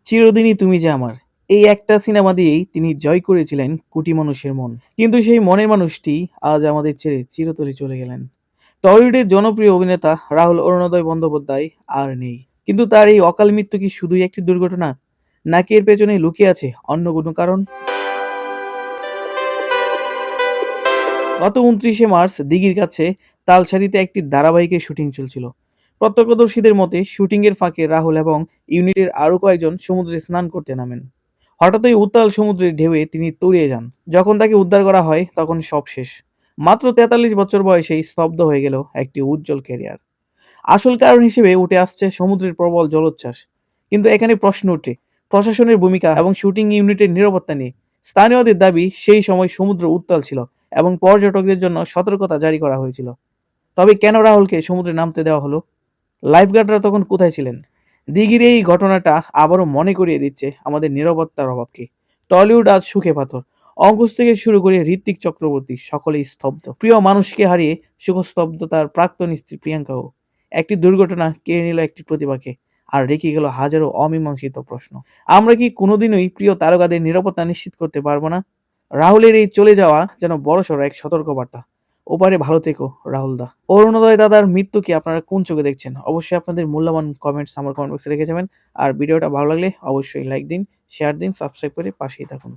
চিরদিনই তুমি যে আমার। এই একটা সিনেমা দিয়েই তিনি জয় করেছিলেন কোটি মানুষের মন। কিন্তু সেই মনের মানুষটি আজ আমাদের ছেড়ে চিরতরে চলে গেলেন। টলিউডের জনপ্রিয় অভিনেতা রাহুল অরুণোদয় বন্দ্যোপাধ্যায় আর নেই। কিন্তু তার এই অকাল মৃত্যু কি শুধুই একটি দুর্ঘটনা? নাকি এর পেছনে লুকিয়ে আছে অন্য কোনো কারণ? গত ২৯শে মার্চ দিঘির কাছে তালসারিতে একটি ধারাবাহিকের শুটিং চলছিল। প্রত্যক্ষদর্শীদের মতে শুটিংয়ের ফাঁকে রাহুল এবং ইউনিটের আরও কয়েকজন সমুদ্রে স্নান করতে নামেন। হঠাৎই উত্তাল সমুদ্রের ঢেউয়ে তিনি তলিয়ে যান। যখন তাকে উদ্ধার করা হয় তখন সব শেষ। মাত্র ৪৩ বছর বয়সেই স্তব্ধ হয়ে গেল একটি উজ্জ্বল ক্যারিয়ার। আসল কারণ হিসেবে উঠে আসছে সমুদ্রের প্রবল জলোচ্ছ্বাস। কিন্তু এখানে প্রশ্ন ওঠে প্রশাসনের ভূমিকা এবং শুটিং ইউনিটের নিরাপত্তা নিয়ে। স্থানীয়দের দাবি সেই সময় সমুদ্র উত্তাল ছিল এবং পর্যটকদের জন্য সতর্কতা জারি করা হয়েছিল। তবে কেন রাহুলকে সমুদ্রে নামতে দেওয়া হলো? লাইফগার্ডরা তখন কোথায় ছিলেন? দিঘির এই ঘটনাটা আবারও মনে করিয়ে দিচ্ছে আমাদের নিরাপত্তার অভাবকে। টলিউড আজ সুখে পাথর। অঙ্কুশ থেকে শুরু করে ঋত্বিক চক্রবর্তী সকলেই স্তব্ধ। প্রিয় মানুষকে হারিয়ে সুখস্তব্ধ তার প্রাক্তন স্ত্রী প্রিয়াঙ্কাও। একটি দুর্ঘটনা কেড়ে নিল একটি প্রতিভাকে আর রেখে গেল হাজারো অমীমাংসিত প্রশ্ন। আমরা কি কোনোদিনই প্রিয় তারকাদের নিরাপত্তা নিশ্চিত করতে পারবো না? রাহুলের এই চলে যাওয়া যেন বড়সড় এক সতর্কবার্তা। ওপারে ভালো থেকো রাহুলদা। অরুণোদয় দাদার মৃত্যু কি আপনারা কোন চোখে দেখছেন? অবশ্যই আপনাদের মূল্যবান কমেন্টস আমার কমেন্ট বক্সে রেখে যাবেন। আর ভিডিওটা ভালো লাগলে অবশ্যই লাইক দিন, শেয়ার দিন, সাবস্ক্রাইব করে পাশেই থাকুন।